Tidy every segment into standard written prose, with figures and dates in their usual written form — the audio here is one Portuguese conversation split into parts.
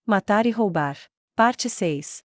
Matar e roubar. Parte 6.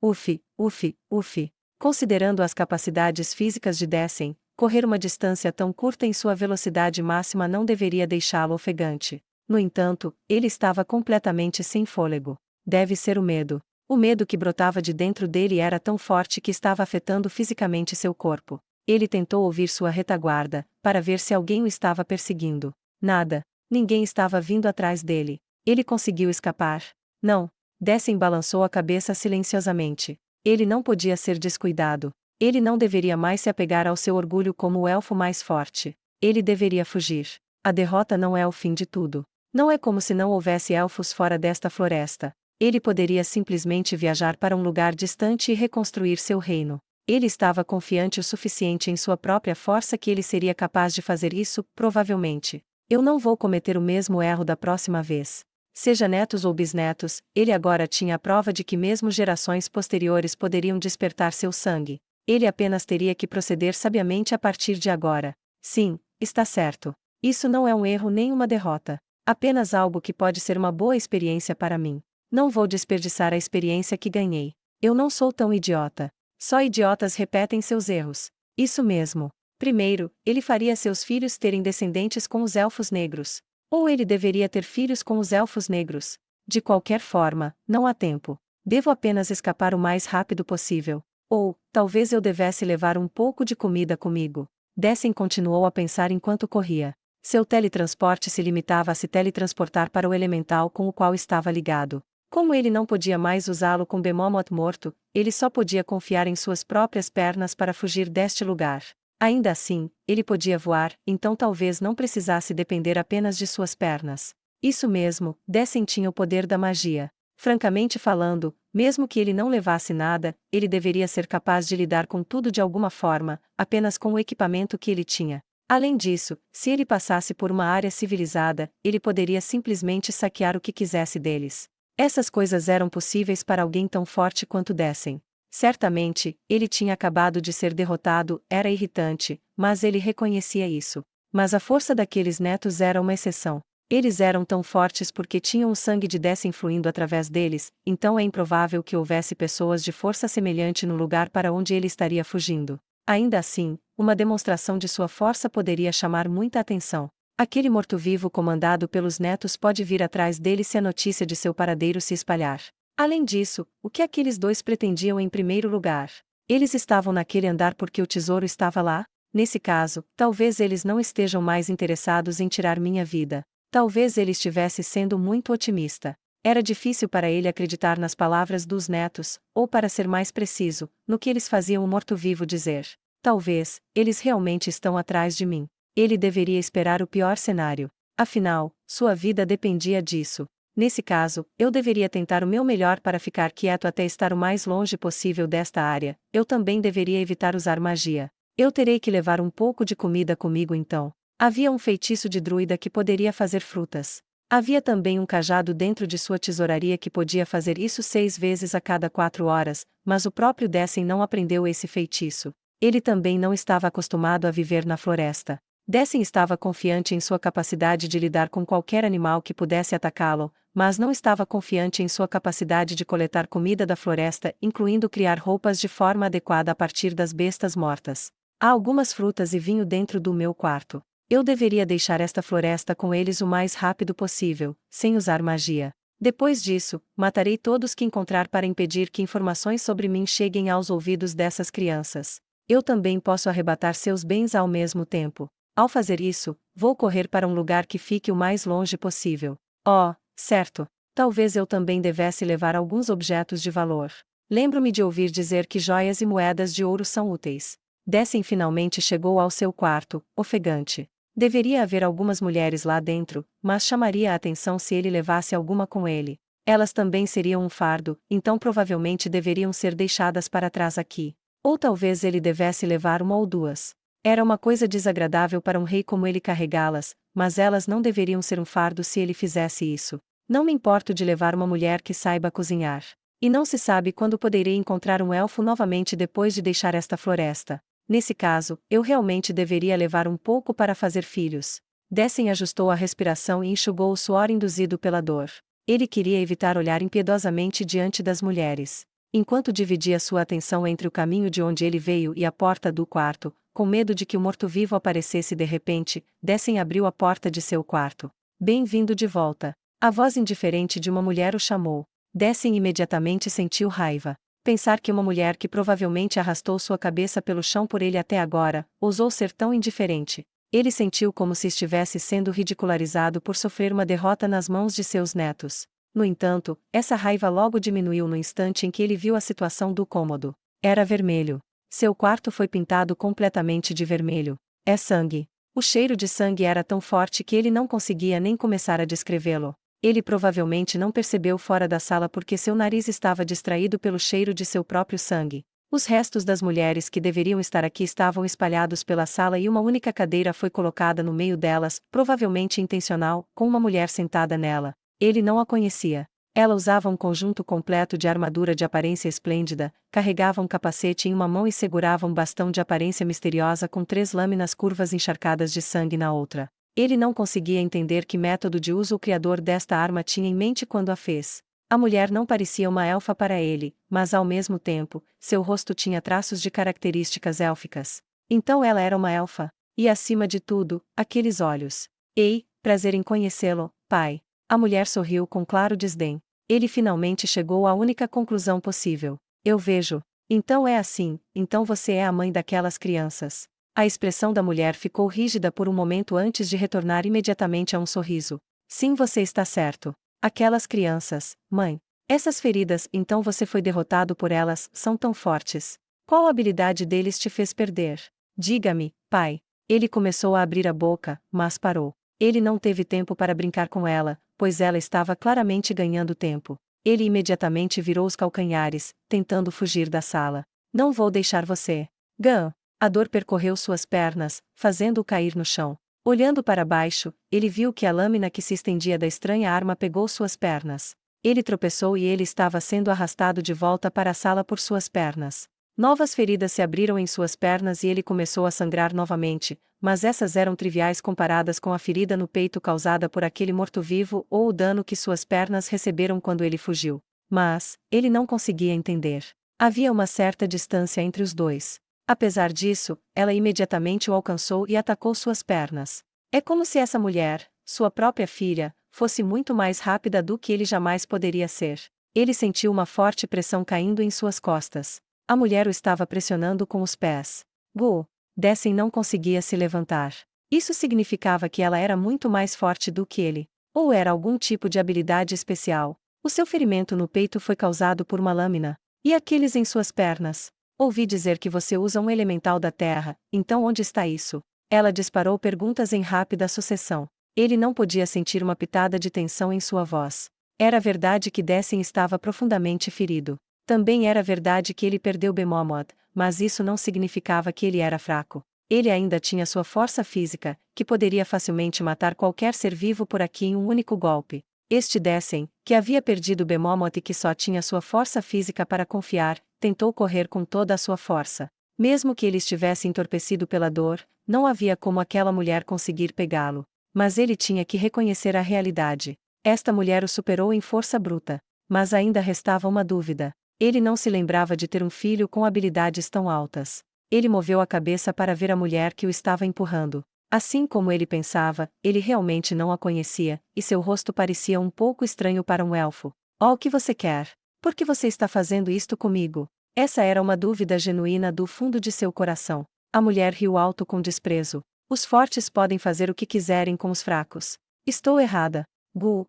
Uf, uf, uf. Considerando as capacidades físicas de Dessen, correr uma distância tão curta em sua velocidade máxima não deveria deixá-lo ofegante. No entanto, ele estava completamente sem fôlego. Deve ser o medo. O medo que brotava de dentro dele era tão forte que estava afetando fisicamente seu corpo. Ele tentou ouvir sua retaguarda, para ver se alguém o estava perseguindo. Nada. Ninguém estava vindo atrás dele. Ele conseguiu escapar. Não. Dessen balançou a cabeça silenciosamente. Ele não podia ser descuidado. Ele não deveria mais se apegar ao seu orgulho como o elfo mais forte. Ele deveria fugir. A derrota não é o fim de tudo. Não é como se não houvesse elfos fora desta floresta. Ele poderia simplesmente viajar para um lugar distante e reconstruir seu reino. Ele estava confiante o suficiente em sua própria força que ele seria capaz de fazer isso, provavelmente. Eu não vou cometer o mesmo erro da próxima vez. Seja netos ou bisnetos, ele agora tinha a prova de que mesmo gerações posteriores poderiam despertar seu sangue. Ele apenas teria que proceder sabiamente a partir de agora. Sim, está certo. Isso não é um erro nem uma derrota. Apenas algo que pode ser uma boa experiência para mim. Não vou desperdiçar a experiência que ganhei. Eu não sou tão idiota. Só idiotas repetem seus erros. Isso mesmo. Primeiro, ele faria seus filhos terem descendentes com os elfos negros. Ou ele deveria ter filhos com os elfos negros. De qualquer forma, não há tempo. Devo apenas escapar o mais rápido possível. Ou, talvez eu devesse levar um pouco de comida comigo. Dessen continuou a pensar enquanto corria. Seu teletransporte se limitava a se teletransportar para o elemental com o qual estava ligado. Como ele não podia mais usá-lo com Behemoth morto, ele só podia confiar em suas próprias pernas para fugir deste lugar. Ainda assim, ele podia voar, então talvez não precisasse depender apenas de suas pernas. Isso mesmo, Dessen tinha o poder da magia. Francamente falando, mesmo que ele não levasse nada, ele deveria ser capaz de lidar com tudo de alguma forma, apenas com o equipamento que ele tinha. Além disso, se ele passasse por uma área civilizada, ele poderia simplesmente saquear o que quisesse deles. Essas coisas eram possíveis para alguém tão forte quanto Dessen. Certamente, ele tinha acabado de ser derrotado, era irritante, mas ele reconhecia isso. Mas a força daqueles netos era uma exceção. Eles eram tão fortes porque tinham o sangue de Dessen fluindo através deles, então é improvável que houvesse pessoas de força semelhante no lugar para onde ele estaria fugindo. Ainda assim, uma demonstração de sua força poderia chamar muita atenção. Aquele morto-vivo comandado pelos netos pode vir atrás dele se a notícia de seu paradeiro se espalhar. Além disso, o que aqueles dois pretendiam em primeiro lugar? Eles estavam naquele andar porque o tesouro estava lá? Nesse caso, talvez eles não estejam mais interessados em tirar minha vida. Talvez ele estivesse sendo muito otimista. Era difícil para ele acreditar nas palavras dos netos, ou para ser mais preciso, no que eles faziam o morto-vivo dizer. Talvez, eles realmente estão atrás de mim. Ele deveria esperar o pior cenário. Afinal, sua vida dependia disso. Nesse caso, eu deveria tentar o meu melhor para ficar quieto até estar o mais longe possível desta área. Eu também deveria evitar usar magia. Eu terei que levar um pouco de comida comigo então. Havia um feitiço de druida que poderia fazer frutas. Havia também um cajado dentro de sua tesouraria que podia fazer isso 6 vezes a cada 4 horas, mas o próprio Dessen não aprendeu esse feitiço. Ele também não estava acostumado a viver na floresta. Dessen estava confiante em sua capacidade de lidar com qualquer animal que pudesse atacá-lo, mas não estava confiante em sua capacidade de coletar comida da floresta, incluindo criar roupas de forma adequada a partir das bestas mortas. Há algumas frutas e vinho dentro do meu quarto. Eu deveria deixar esta floresta com eles o mais rápido possível, sem usar magia. Depois disso, matarei todos que encontrar para impedir que informações sobre mim cheguem aos ouvidos dessas crianças. Eu também posso arrebatar seus bens ao mesmo tempo. Ao fazer isso, vou correr para um lugar que fique o mais longe possível. Oh, certo. Talvez eu também devesse levar alguns objetos de valor. Lembro-me de ouvir dizer que joias e moedas de ouro são úteis. Dessen finalmente chegou ao seu quarto, ofegante. Deveria haver algumas mulheres lá dentro, mas chamaria a atenção se ele levasse alguma com ele. Elas também seriam um fardo, então provavelmente deveriam ser deixadas para trás aqui. Ou talvez ele devesse levar uma ou duas. Era uma coisa desagradável para um rei como ele carregá-las, mas elas não deveriam ser um fardo se ele fizesse isso. Não me importo de levar uma mulher que saiba cozinhar. E não se sabe quando poderei encontrar um elfo novamente depois de deixar esta floresta. Nesse caso, eu realmente deveria levar um pouco para fazer filhos. Dessen ajustou a respiração e enxugou o suor induzido pela dor. Ele queria evitar olhar impiedosamente diante das mulheres. Enquanto dividia sua atenção entre o caminho de onde ele veio e a porta do quarto, com medo de que o morto-vivo aparecesse de repente, Dessen abriu a porta de seu quarto. Bem-vindo de volta. A voz indiferente de uma mulher o chamou. Dessen imediatamente sentiu raiva. Pensar que uma mulher que provavelmente arrastou sua cabeça pelo chão por ele até agora, ousou ser tão indiferente. Ele sentiu como se estivesse sendo ridicularizado por sofrer uma derrota nas mãos de seus netos. No entanto, essa raiva logo diminuiu no instante em que ele viu a situação do cômodo. Era vermelho. Seu quarto foi pintado completamente de vermelho. É sangue. O cheiro de sangue era tão forte que ele não conseguia nem começar a descrevê-lo. Ele provavelmente não percebeu fora da sala porque seu nariz estava distraído pelo cheiro de seu próprio sangue. Os restos das mulheres que deveriam estar aqui estavam espalhados pela sala e uma única cadeira foi colocada no meio delas, provavelmente intencional, com uma mulher sentada nela. Ele não a conhecia. Ela usava um conjunto completo de armadura de aparência esplêndida, carregava um capacete em uma mão e segurava um bastão de aparência misteriosa com 3 lâminas curvas encharcadas de sangue na outra. Ele não conseguia entender que método de uso o criador desta arma tinha em mente quando a fez. A mulher não parecia uma elfa para ele, mas ao mesmo tempo, seu rosto tinha traços de características élficas. Então ela era uma elfa. E acima de tudo, aqueles olhos. Ei, prazer em conhecê-lo, pai. A mulher sorriu com claro desdém. Ele finalmente chegou à única conclusão possível. Eu vejo. Então é assim, então você é a mãe daquelas crianças. A expressão da mulher ficou rígida por um momento antes de retornar imediatamente a um sorriso. Sim, você está certo. Aquelas crianças, mãe. Essas feridas, então você foi derrotado por elas, são tão fortes. Qual habilidade deles te fez perder? Diga-me, pai. Ele começou a abrir a boca, mas parou. Ele não teve tempo para brincar com ela, pois ela estava claramente ganhando tempo. Ele imediatamente virou os calcanhares, tentando fugir da sala. Não vou deixar você. Gun. A dor percorreu suas pernas, fazendo-o cair no chão. Olhando para baixo, ele viu que a lâmina que se estendia da estranha arma pegou suas pernas. Ele tropeçou e ele estava sendo arrastado de volta para a sala por suas pernas. Novas feridas se abriram em suas pernas e ele começou a sangrar novamente, mas essas eram triviais comparadas com a ferida no peito causada por aquele morto-vivo ou o dano que suas pernas receberam quando ele fugiu. Mas, ele não conseguia entender. Havia uma certa distância entre os dois. Apesar disso, ela imediatamente o alcançou e atacou suas pernas. É como se essa mulher, sua própria filha, fosse muito mais rápida do que ele jamais poderia ser. Ele sentiu uma forte pressão caindo em suas costas. A mulher o estava pressionando com os pés. Gu. Dessen não conseguia se levantar. Isso significava que ela era muito mais forte do que ele. Ou era algum tipo de habilidade especial. O seu ferimento no peito foi causado por uma lâmina. E aqueles em suas pernas? Ouvi dizer que você usa um elemental da terra, então onde está isso? Ela disparou perguntas em rápida sucessão. Ele não podia sentir uma pitada de tensão em sua voz. Era verdade que Dessen estava profundamente ferido. Também era verdade que ele perdeu Bemomoth, mas isso não significava que ele era fraco. Ele ainda tinha sua força física, que poderia facilmente matar qualquer ser vivo por aqui em um único golpe. Este Dessen, que havia perdido Bemomoth e que só tinha sua força física para confiar, tentou correr com toda a sua força. Mesmo que ele estivesse entorpecido pela dor, não havia como aquela mulher conseguir pegá-lo. Mas ele tinha que reconhecer a realidade. Esta mulher o superou em força bruta. Mas ainda restava uma dúvida. Ele não se lembrava de ter um filho com habilidades tão altas. Ele moveu a cabeça para ver a mulher que o estava empurrando. Assim como ele pensava, ele realmente não a conhecia, e seu rosto parecia um pouco estranho para um elfo. Oh, o que você quer? Por que você está fazendo isto comigo? Essa era uma dúvida genuína do fundo de seu coração. A mulher riu alto com desprezo. Os fortes podem fazer o que quiserem com os fracos. Estou errada. Gu.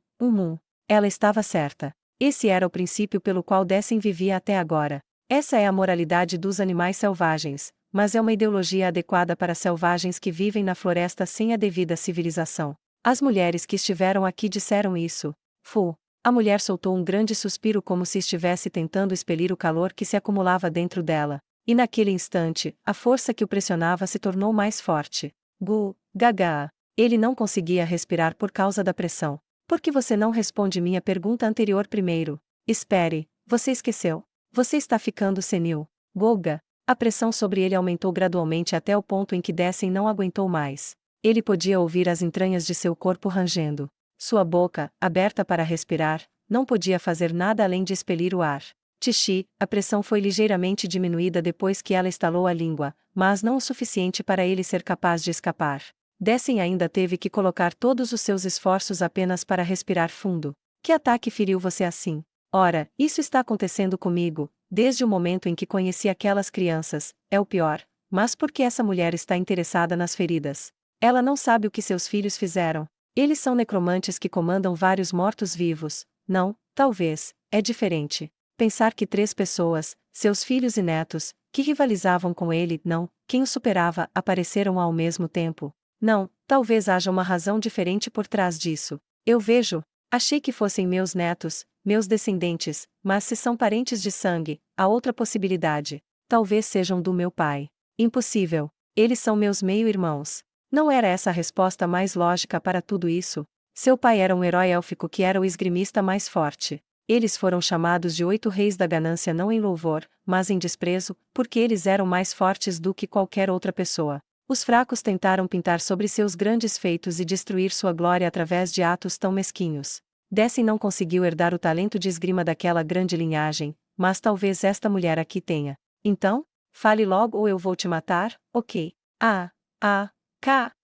Ela estava certa. Esse era o princípio pelo qual Dessen vivia até agora. Essa é a moralidade dos animais selvagens, mas é uma ideologia adequada para selvagens que vivem na floresta sem a devida civilização. As mulheres que estiveram aqui disseram isso. Fu. A mulher soltou um grande suspiro como se estivesse tentando expelir o calor que se acumulava dentro dela. E naquele instante, a força que o pressionava se tornou mais forte. Gu. Gaga. Ele não conseguia respirar por causa da pressão. Por que você não responde minha pergunta anterior primeiro? Espere, você esqueceu. Você está ficando senil. Golga. A pressão sobre ele aumentou gradualmente até o ponto em que Dessen não aguentou mais. Ele podia ouvir as entranhas de seu corpo rangendo. Sua boca, aberta para respirar, não podia fazer nada além de expelir o ar. Tixi, a pressão foi ligeiramente diminuída depois que ela estalou a língua, mas não o suficiente para ele ser capaz de escapar. Dessem ainda teve que colocar todos os seus esforços apenas para respirar fundo. Que ataque feriu você assim? Ora, isso está acontecendo comigo, desde o momento em que conheci aquelas crianças, é o pior. Mas por que essa mulher está interessada nas feridas? Ela não sabe o que seus filhos fizeram. Eles são necromantes que comandam vários mortos-vivos. Não, talvez, é diferente. Pensar que 3 pessoas, seus filhos e netos, que rivalizavam com ele, não, quem o superava, apareceram ao mesmo tempo. Não, talvez haja uma razão diferente por trás disso. Eu vejo. Achei que fossem meus netos, meus descendentes, mas se são parentes de sangue, há outra possibilidade. Talvez sejam do meu pai. Impossível. Eles são meus meio-irmãos. Não era essa a resposta mais lógica para tudo isso? Seu pai era um herói élfico que era o esgrimista mais forte. Eles foram chamados de 8 reis da ganância não em louvor, mas em desprezo, porque eles eram mais fortes do que qualquer outra pessoa. Os fracos tentaram pintar sobre seus grandes feitos e destruir sua glória através de atos tão mesquinhos. Dessem não conseguiu herdar o talento de esgrima daquela grande linhagem, mas talvez esta mulher aqui tenha. Então? Fale logo ou eu vou te matar, ok?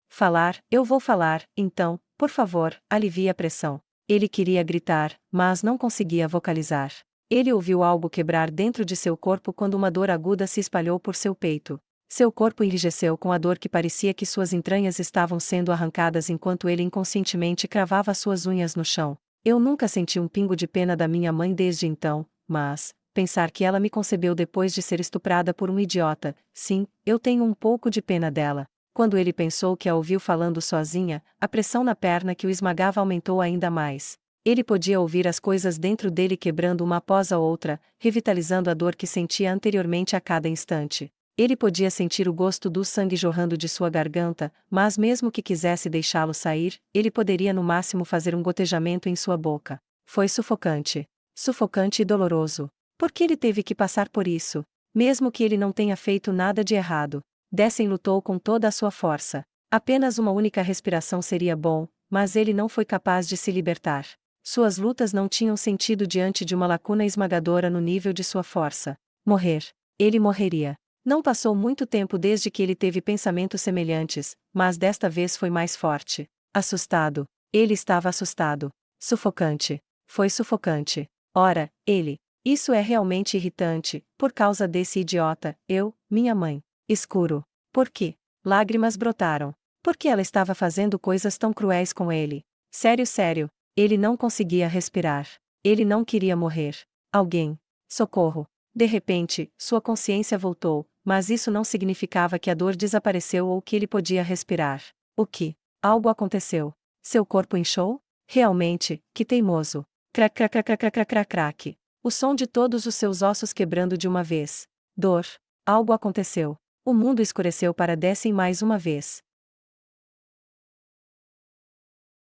Falar, eu vou falar, então, por favor, alivie a pressão. Ele queria gritar, mas não conseguia vocalizar. Ele ouviu algo quebrar dentro de seu corpo quando uma dor aguda se espalhou por seu peito. Seu corpo enrijeceu com a dor que parecia que suas entranhas estavam sendo arrancadas enquanto ele inconscientemente cravava suas unhas no chão. Eu nunca senti um pingo de pena da minha mãe desde então, mas, pensar que ela me concebeu depois de ser estuprada por um idiota, sim, eu tenho um pouco de pena dela. Quando ele pensou que a ouviu falando sozinha, a pressão na perna que o esmagava aumentou ainda mais. Ele podia ouvir as coisas dentro dele quebrando uma após a outra, revitalizando a dor que sentia anteriormente a cada instante. Ele podia sentir o gosto do sangue jorrando de sua garganta, mas mesmo que quisesse deixá-lo sair, ele poderia no máximo fazer um gotejamento em sua boca. Foi sufocante. Sufocante e doloroso. Por que ele teve que passar por isso? Mesmo que ele não tenha feito nada de errado. Dessem lutou com toda a sua força. Apenas uma única respiração seria bom, mas ele não foi capaz de se libertar. Suas lutas não tinham sentido diante de uma lacuna esmagadora no nível de sua força. Morrer. Ele morreria. Não passou muito tempo desde que ele teve pensamentos semelhantes, mas desta vez foi mais forte. Assustado. Ele estava assustado. Sufocante. Foi sufocante. Ora, ele. Isso é realmente irritante, por causa desse idiota, minha mãe. Escuro. Por quê? Lágrimas brotaram. Por que ela estava fazendo coisas tão cruéis com ele? Sério. Ele não conseguia respirar. Ele não queria morrer. Alguém. Socorro. De repente, sua consciência voltou, mas isso não significava que a dor desapareceu ou que ele podia respirar. O que? Algo aconteceu. Seu corpo inchou? Realmente, que teimoso. Crac crac crac crac crac crac crac. O som de todos os seus ossos quebrando de uma vez. Dor. Algo aconteceu. O mundo escureceu para Dessem mais uma vez.